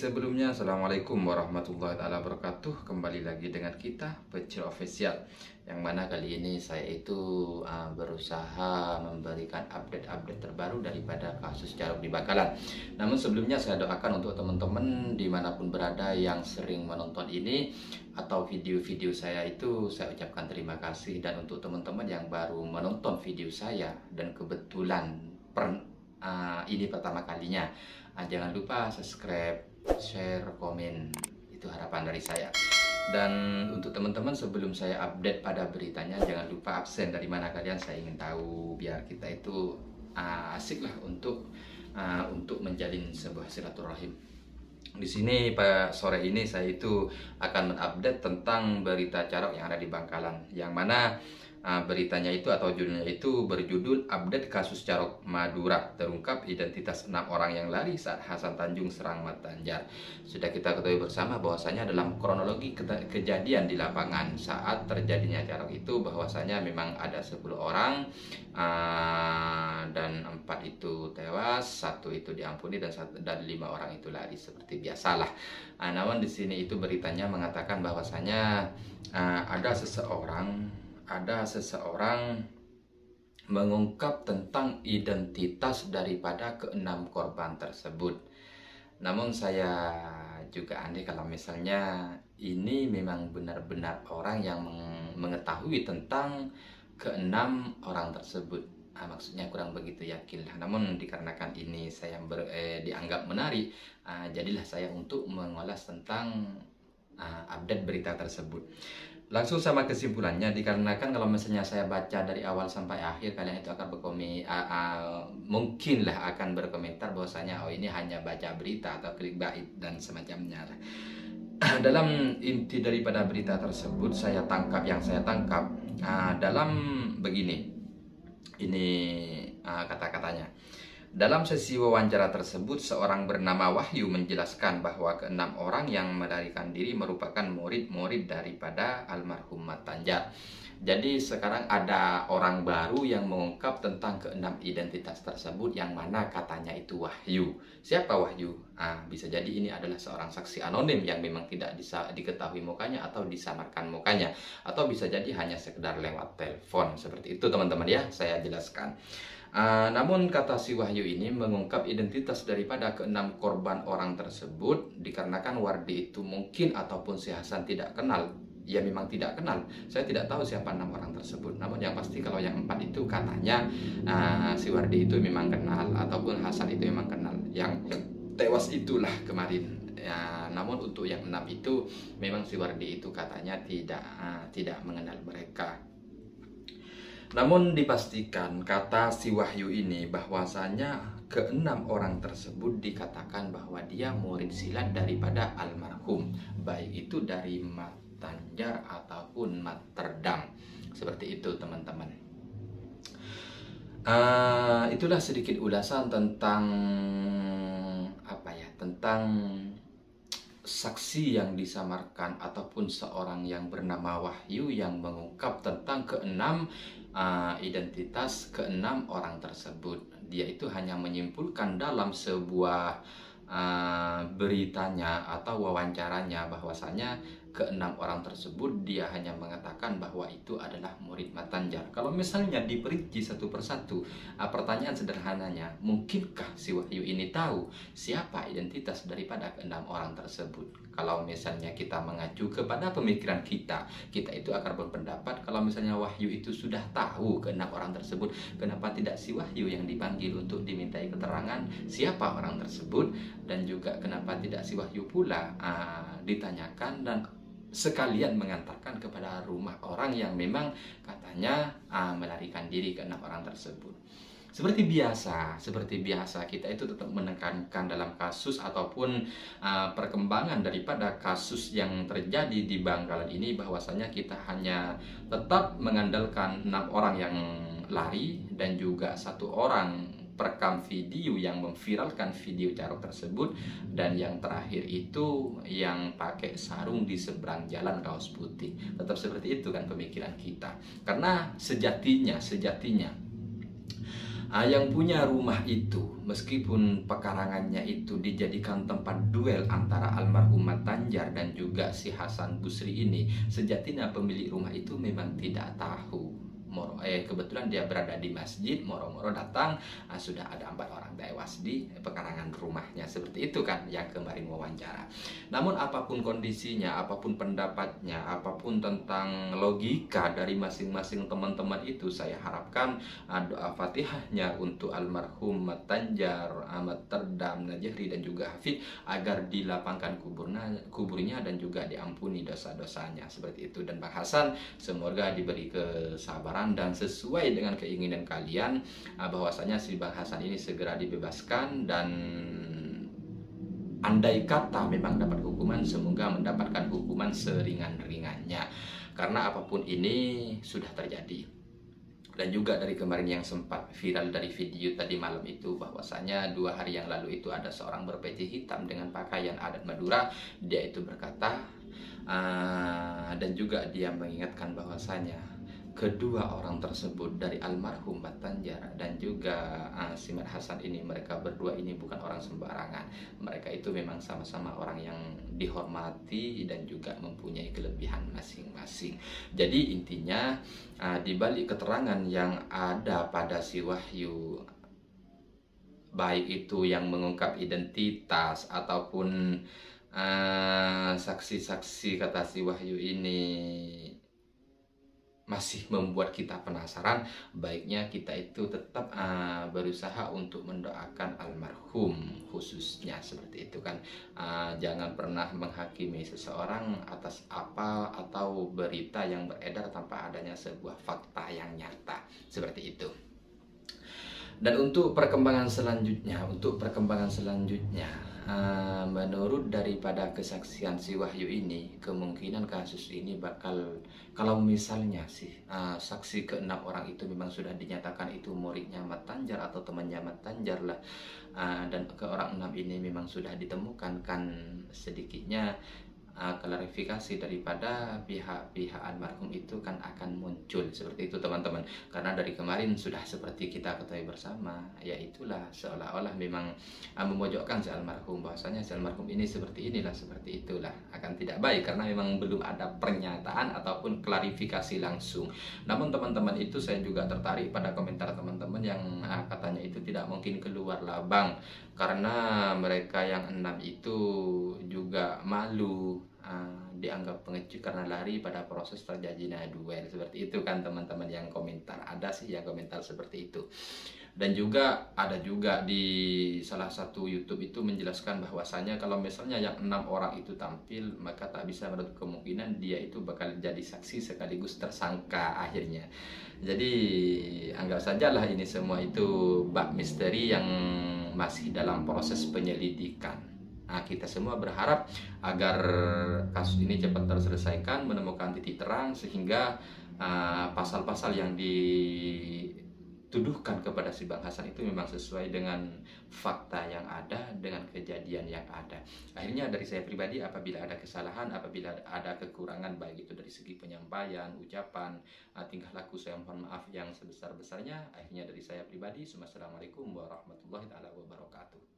sebelumnya, Assalamualaikum warahmatullahi wabarakatuh. Kembali lagi dengan kita, Pecil Official. Yang mana kali ini saya itu berusaha memberikan update-update terbaru daripada kasus Jarod di Bangkalan. Namun sebelumnya saya doakan untuk teman-teman dimanapun berada yang sering menonton ini atau video-video saya itu, saya ucapkan terima kasih. Dan untuk teman-teman yang baru menonton video saya dan kebetulan ini pertama kalinya, jangan lupa subscribe, share, komen, itu harapan dari saya. Dan untuk teman-teman, sebelum saya update pada beritanya, jangan lupa absen dari mana kalian, saya ingin tahu biar kita itu asik lah untuk menjalin sebuah silaturahim. Di sini pada sore ini saya itu akan mengupdate tentang berita Jarod yang ada di Bangkalan, yang mana beritanya itu atau judulnya itu berjudul Update Kasus Jarod Madura, terungkap identitas 6 orang yang lari saat Hasan Tanjung serang Mat Tanjar. Sudah kita ketahui bersama bahwasanya dalam kronologi kejadian di lapangan saat terjadinya Jarod itu, bahwasanya memang ada 10 orang dan 4 itu tewas, 1 itu diampuni, dan 5 orang itu lari seperti biasalah. Namun di sini itu beritanya mengatakan bahwasanya ada seseorang mengungkap tentang identitas daripada ke-6 korban tersebut. Namun saya juga aneh kalau misalnya ini memang benar-benar orang yang mengetahui tentang ke-6 orang tersebut. Maksudnya kurang begitu yakin lah. Namun dikarenakan ini saya dianggap menarik, jadilah saya untuk mengulas tentang update berita tersebut. Langsung sama kesimpulannya, dikarenakan kalau misalnya saya baca dari awal sampai akhir, kalian itu akan mungkinlah akan berkomentar bahwasanya oh ini hanya baca berita atau clickbait dan semacamnya lah. Dalam inti daripada berita tersebut saya tangkap dalam begini, ini kata-katanya. Dalam sesi wawancara tersebut, seorang bernama Wahyu menjelaskan bahwa ke-6 orang yang melarikan diri merupakan murid-murid daripada almarhum Mat Tanjar. Jadi sekarang ada orang baru yang mengungkap tentang ke-6 identitas tersebut, yang mana katanya itu Wahyu. Siapa Wahyu? Bisa jadi ini adalah seorang saksi anonim yang memang tidak bisa diketahui mukanya atau disamarkan mukanya, atau bisa jadi hanya sekedar lewat telepon. Seperti itu teman-teman ya, saya jelaskan. Namun kata si Wahyu ini mengungkap identitas daripada ke-6 korban orang tersebut dikarenakan Wardi itu mungkin ataupun si Hasan tidak kenal. Ya memang tidak kenal, saya tidak tahu siapa 6 orang tersebut. Namun yang pasti kalau yang 4 itu katanya si Wardi itu memang kenal, ataupun Hasan itu memang kenal. Yang tewas itulah kemarin ya. Namun untuk yang 6 itu memang si Wardi itu katanya tidak mengenal mereka. Namun dipastikan kata si Wahyu ini bahwasanya ke-6 orang tersebut dikatakan bahwa dia murid silat daripada almarhum, baik itu dari Mat Tanjar ataupun Mat Terdam. Seperti itu teman-teman. Itulah sedikit ulasan tentang tentang saksi yang disamarkan ataupun seorang yang bernama Wahyu yang mengungkap tentang ke-6 identitas ke-6 orang tersebut. Dia itu hanya menyimpulkan dalam sebuah beritanya atau wawancaranya bahwasanya ke-6 orang tersebut dia hanya mengatakan bahwa itu adalah murid Mat Tanjar. Kalau misalnya diperinci satu persatu, pertanyaan sederhananya, mungkinkah si Wahyu ini tahu siapa identitas daripada ke-6 orang tersebut? Kalau misalnya kita mengacu kepada pemikiran kita itu akan berpendapat kalau misalnya Wahyu itu sudah tahu ke-6 orang tersebut, kenapa tidak si Wahyu yang dipanggil untuk dimintai keterangan siapa orang tersebut, dan juga kenapa tidak si Wahyu pula ditanyakan dan sekalian mengantarkan kepada rumah orang yang memang katanya melarikan diri ke 6 orang tersebut. Seperti biasa kita itu tetap menekankan dalam kasus ataupun perkembangan daripada kasus yang terjadi di Bangkalan ini, bahwasanya kita hanya tetap mengandalkan 6 orang yang lari dan juga 1 orang perekam video yang memviralkan video Jarod tersebut, dan yang terakhir itu yang pakai sarung di seberang jalan kaos putih. Tetap seperti itu kan pemikiran kita, karena sejatinya Yang punya rumah itu, meskipun pekarangannya itu dijadikan tempat duel antara almarhum Mat Tanjar dan juga si Hasan Busri ini, sejatinya pemilik rumah itu memang tidak tahu. Kebetulan dia berada di masjid, moro-moro datang, sudah ada 4 orang tewas di pekarangan rumahnya, seperti itu kan yang kemarin wawancara. Namun apapun kondisinya, apapun pendapatnya, apapun tentang logika dari masing-masing teman-teman itu, saya harapkan doa Fatihahnya untuk almarhum Mat Tanjar, Ahmad Terdam, Najahri dan juga Hafid agar dilapangkan kuburnya dan juga diampuni dosa-dosanya, seperti itu. Dan Bang Hasan semoga diberi kesabaran dan sesuai dengan keinginan kalian, bahwasanya si Bang Hasan ini segera dibebaskan, dan andai kata memang dapat hukuman, semoga mendapatkan hukuman seringan-ringannya, karena apapun ini sudah terjadi. Dan juga dari kemarin yang sempat viral dari video tadi malam itu, bahwasanya 2 hari yang lalu itu ada seorang berpeci hitam dengan pakaian adat Madura. Dia itu berkata, dan juga dia mengingatkan bahwasanya kedua orang tersebut dari almarhum Mat Tanjar dan juga si Mat Hasan ini, mereka berdua ini bukan orang sembarangan. Mereka itu memang sama-sama orang yang dihormati dan juga mempunyai kelebihan masing-masing. Jadi intinya, di balik keterangan yang ada pada si Wahyu, baik itu yang mengungkap identitas ataupun saksi-saksi kata si Wahyu ini masih membuat kita penasaran, baiknya kita itu tetap berusaha untuk mendoakan almarhum, khususnya seperti itu kan. Jangan pernah menghakimi seseorang atas apa atau berita yang beredar tanpa adanya sebuah fakta yang nyata, seperti itu. Dan untuk perkembangan selanjutnya, menurut daripada kesaksian si Wahyu ini, kemungkinan kasus ini bakal, kalau misalnya sih saksi ke-6 orang itu memang sudah dinyatakan itu muridnya Mat Tanjar atau temannya Mat Tanjar lah, dan ke orang 6 ini memang sudah ditemukan, kan sedikitnya klarifikasi daripada pihak-pihak almarhum itu kan akan muncul, seperti itu teman-teman. Karena dari kemarin sudah seperti kita ketahui bersama, yaitulah seolah-olah memang memojokkan si almarhum, bahwasanya si almarhum ini seperti inilah, seperti itulah, akan tidak baik karena memang belum ada pernyataan ataupun klarifikasi langsung. Namun teman-teman itu, saya juga tertarik pada komentar teman-teman yang katanya itu tidak mungkin keluar lah Bang, karena mereka yang 6 itu juga malu, dianggap pengecut karena lari pada proses terjadinya duel, seperti itu kan teman-teman yang komentar. Ada sih yang komentar seperti itu. Dan juga ada juga di salah satu YouTube itu menjelaskan bahwasanya kalau misalnya yang 6 orang itu tampil, maka tak bisa menutup kemungkinan dia itu bakal jadi saksi sekaligus tersangka akhirnya. Jadi anggap sajalah ini semua itu bak misteri yang masih dalam proses penyelidikan. Kita semua berharap agar kasus ini cepat terselesaikan, menemukan titik terang, sehingga pasal-pasal yang dituduhkan kepada si Bang Hasan itu memang sesuai dengan fakta yang ada, dengan kejadian yang ada. Akhirnya dari saya pribadi, apabila ada kesalahan, apabila ada kekurangan, baik itu dari segi penyampaian, ucapan, tingkah laku, saya mohon maaf yang sebesar-besarnya. Akhirnya dari saya pribadi, Assalamualaikum warahmatullahi wabarakatuh.